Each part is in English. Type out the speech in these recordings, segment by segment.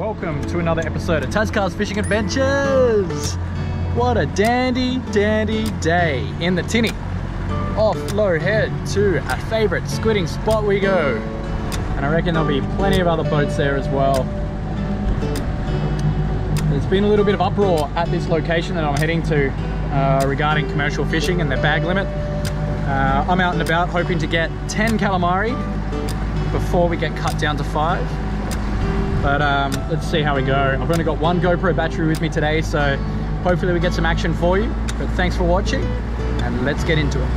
welcome to another episode of Tascars Fishing Adventures. What a dandy day in the tinny. Off Low Head to a favourite squidding spot we go. And I reckon there'll be plenty of other boats there as well. There's been a little bit of uproar at this location that I'm heading to regarding commercial fishing and their bag limit. I'm out and about hoping to get 10 calamari before we get cut down to 5. But let's see how we go. I've only got one GoPro battery with me today, so hopefully we get some action for you. But thanks for watching, and let's get into it.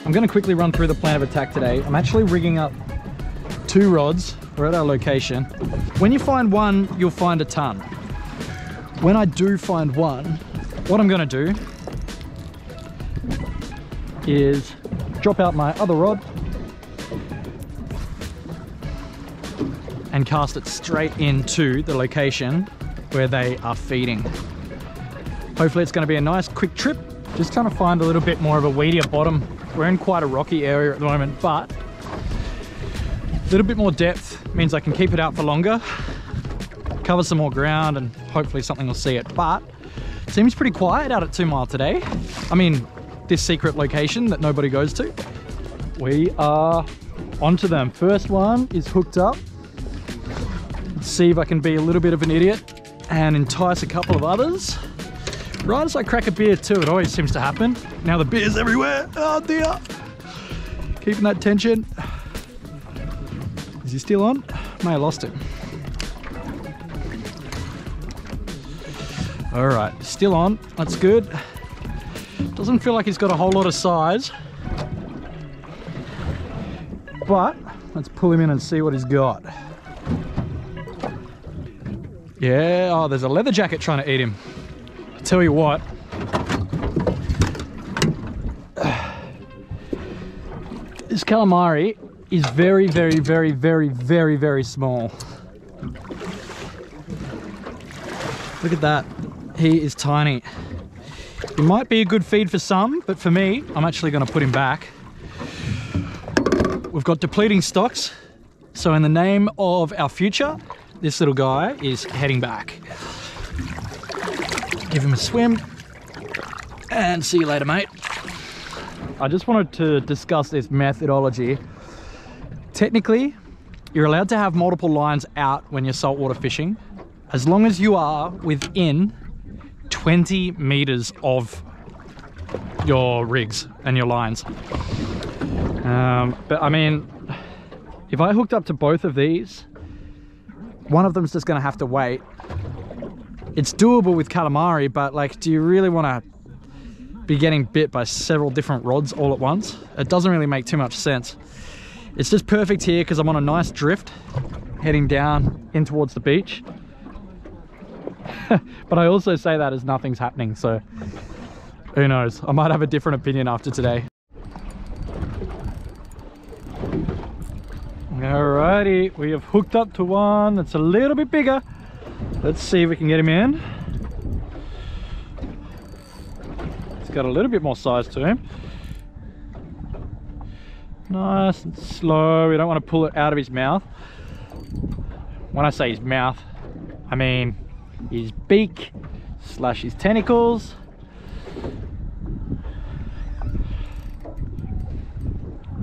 I'm going to quickly run through the plan of attack today. I'm actually rigging up 2 rods. We're at our location. When you find one, you'll find a ton. When I do find one, what I'm going to do is drop out my other rod and cast it straight into the location where they are feeding. Hopefully it's going to be a nice quick trip. Just trying to find a little bit more of a weedier bottom. We're in quite a rocky area at the moment, but a little bit more depth means I can keep it out for longer, cover some more ground, and hopefully something will see it. But it seems pretty quiet out at 2 Mile today. I mean, this secret location that nobody goes to. We are onto them. First one is hooked up. Let's see if I can be a little bit of an idiot and entice a couple of others. Right as I crack a beer too, it always seems to happen. Now the beer's everywhere. Oh dear. Keeping that tension. Is he still on? May have lost him. All right, still on. That's good. Doesn't feel like he's got a whole lot of size. But let's pull him in and see what he's got. Yeah, oh, there's a leather jacket trying to eat him. I tell you what. This calamari is very small. Look at that. He is tiny. He might be a good feed for some, but for me, I'm actually going to put him back. We've got depleting stocks, so in the name of our future, this little guy is heading back. Give him a swim, and see you later, mate. I just wanted to discuss this methodology. Technically, you're allowed to have multiple lines out when you're saltwater fishing, as long as you are within 20 meters of your rigs and your lines. But I mean, if I hooked up to both of these, one of them's just gonna have to wait. It's doable with calamari, but like, do you really want to be getting bit by several different rods all at once? It doesn't really make too much sense. It's just perfect here because I'm on a nice drift heading down in towards the beach. But I also say that as nothing's happening, so who knows? I might have a different opinion after today. Alrighty, we have hooked up to one that's a little bit bigger. Let's see if we can get him in. He's got a little bit more size to him. Nice and slow. We don't want to pull it out of his mouth. When I say his mouth, I mean his beak / his tentacles.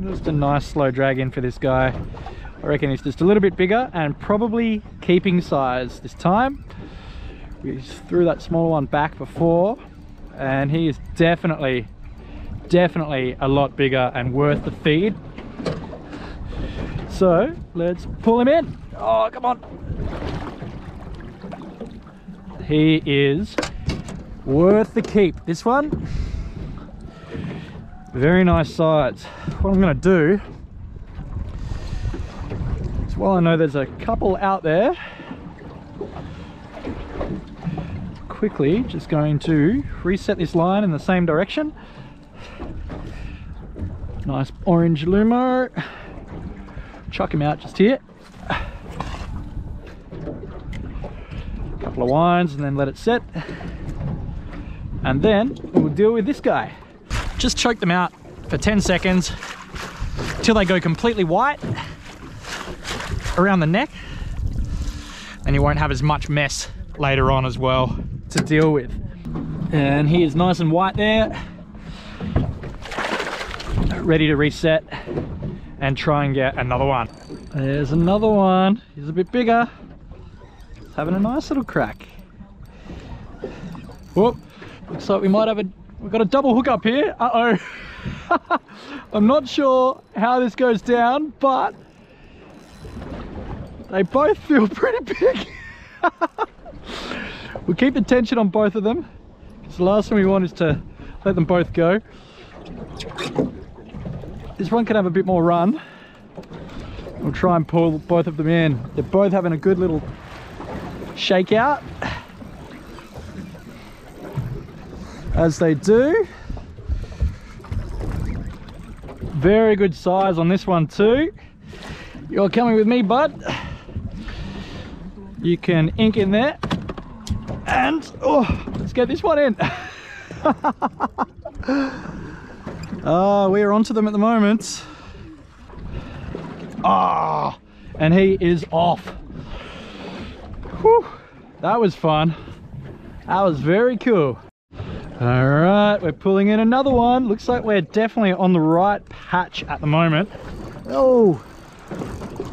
Just a nice slow drag in for this guy. I reckon he's just a little bit bigger and probably keeping size this time. We threw that smaller one back before, and he is definitely a lot bigger and worth the feed. So let's pull him in. Oh, come on. He is worth the keep. This one, very nice size. What I'm going to do is, while I know there's a couple out there, quickly just going to reset this line in the same direction. Nice orange Lumo. Chuck him out just here. couple of winds and then let it set. And then we'll deal with this guy. Just choke them out for 10 seconds till they go completely white around the neck. And you won't have as much mess later on as well to deal with. And he is nice and white there, ready to reset and try and get another one. There's another one. He's a bit bigger. He's having a nice little crack. Whoop. Looks like we've got a double hook up here. Uh-oh. I'm not sure how this goes down, but they both feel pretty big. We'll keep the tension on both of them, because the last thing we want is to let them both go. This one can have a bit more run. We'll try and pull both of them in. They're both having a good little shake out, as they do. Very good size on this one too. You're coming with me, bud. You can ink in there. And, oh, let's get this one in. We're onto them at the moment. And he is off. Whew, that was fun. That was very cool. All right, we're pulling in another one. Looks like we're definitely on the right patch at the moment. Oh,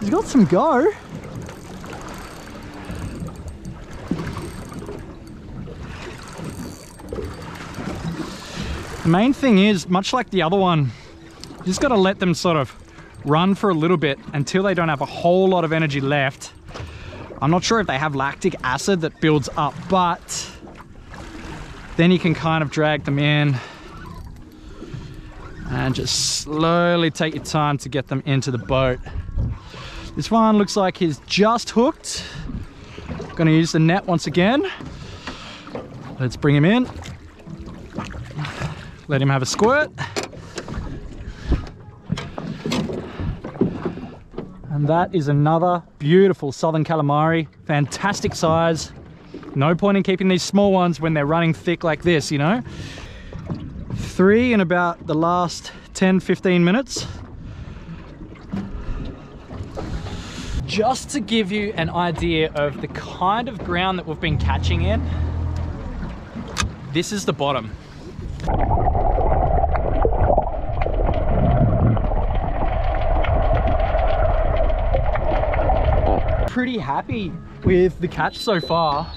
he's got some go. The main thing is, much like the other one, you just got to let them sort of run for a little bit until they don't have a whole lot of energy left. I'm not sure if they have lactic acid that builds up, but then you can kind of drag them in and just slowly take your time to get them into the boat. This one looks like he's just hooked. Gonna use the net once again. Let's bring him in. Let him have a squirt. And that is another beautiful southern calamari. Fantastic size. No point in keeping these small ones when they're running thick like this, you know? 3 in about the last 10-15 minutes. Just to give you an idea of the kind of ground that we've been catching in, this is the bottom. Pretty happy with the catch so far.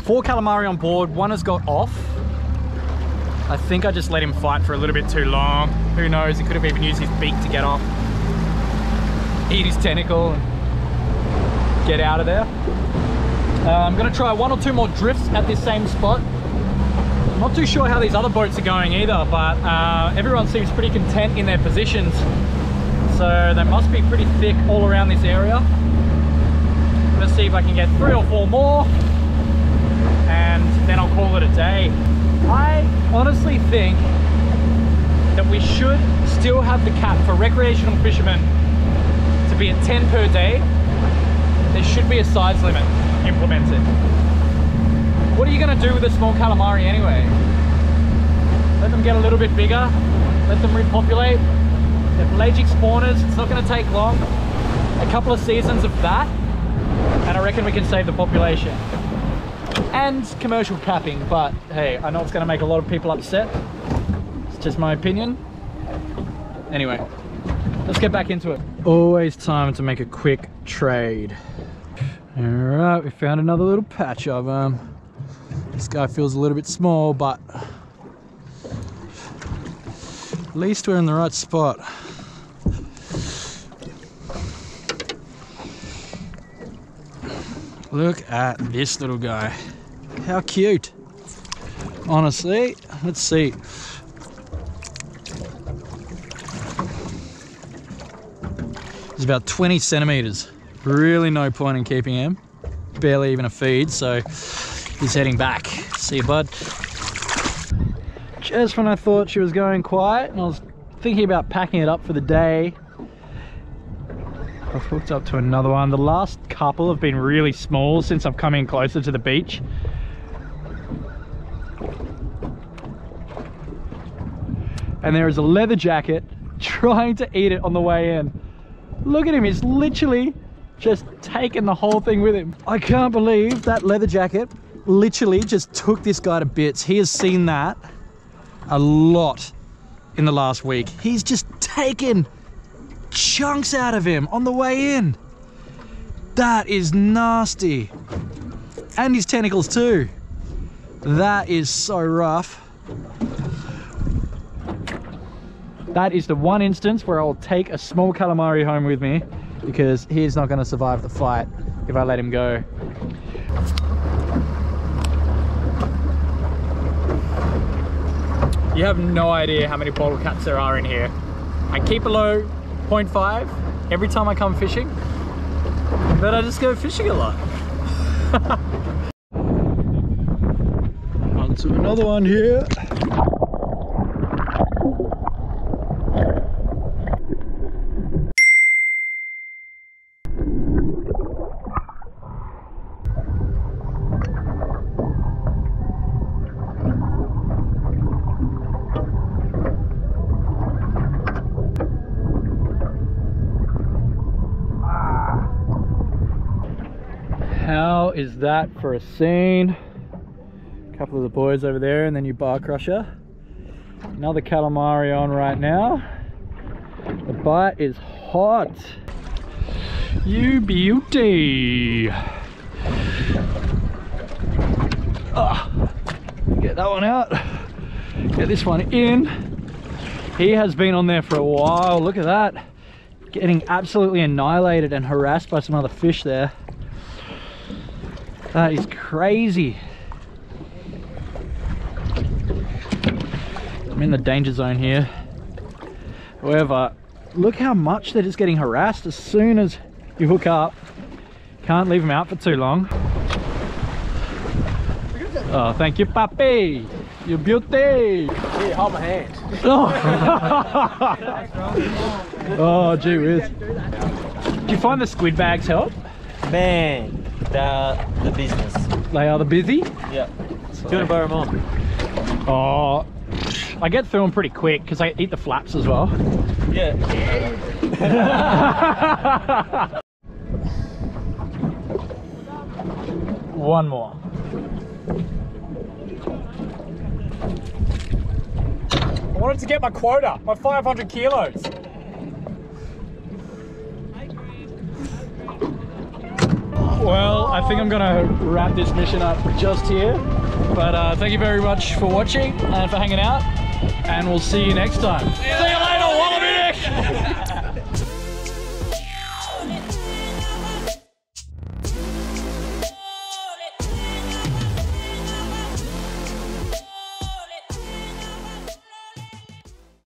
4 calamari on board, one has got off. I think I just let him fight for a little bit too long. Who knows, he could have even used his beak to get off. Eat his tentacle and get out of there. I'm gonna try 1 or 2 more drifts at this same spot. I'm not too sure how these other boats are going either, but everyone seems pretty content in their positions. So they must be pretty thick all around this area. I'm gonna see if I can get 3 or 4 more, and then I'll call it a day. I honestly think that we should still have the cap for recreational fishermen to be at 10 per day. There should be a size limit implemented. What are you gonna do with a small calamari anyway? Let them get a little bit bigger, let them repopulate. They're pelagic spawners, it's not gonna take long. A couple of seasons of that, and I reckon we can save the population. And commercial capping, but hey, I know it's gonna make a lot of people upset. It's just my opinion. Anyway, let's get back into it. Always time to make a quick trade. All right, we found another little patch of them. This guy feels a little bit small, but at least we're in the right spot. Look at this little guy. How cute. Honestly, let's see. He's about 20 centimeters. Really no point in keeping him. Barely even a feed, so he's heading back. See you, bud. Just when I thought she was going quiet and I was thinking about packing it up for the day, I've hooked up to another one. The last couple have been really small since I've come in closer to the beach. And there is a leather jacket trying to eat it on the way in. Look at him, he's literally just taken the whole thing with him. I can't believe that leather jacket literally just took this guy to bits. He has seen that a lot in the last week. He's just taken chunks out of him on the way in. That is nasty. And his tentacles too. That is so rough. That is the one instance where I'll take a small calamari home with me, because he's not going to survive the fight if I let him go. You have no idea how many bottle caps there are in here. I keep below 0.5 every time I come fishing, but I just go fishing a lot. On to another one here. How is that for a scene? A couple of the boys over there, and then you bar crusher. Another calamari on right now. The bite is hot. You beauty. Get that one out. Get this one in. He has been on there for a while. Look at that. Getting absolutely annihilated and harassed by some other fish there. That is crazy. I'm in the danger zone here. However, look how much they're just getting harassed as soon as you hook up. Can't leave them out for too long. Oh, thank you, papi. You beauty. Here, hold my hand. Oh, gee whiz. Do you find the squid bags help? Man, they're the business. They are the busy? Yeah. Do you want to borrow them on? Oh, I get through them pretty quick because I eat the flaps as well. Yeah. One more. I wanted to get my quota, my 500 kilos. Well, I think I'm gonna wrap this mission up just here. But thank you very much for watching and for hanging out. And we'll see you next time. See you later, Wallaby Nick!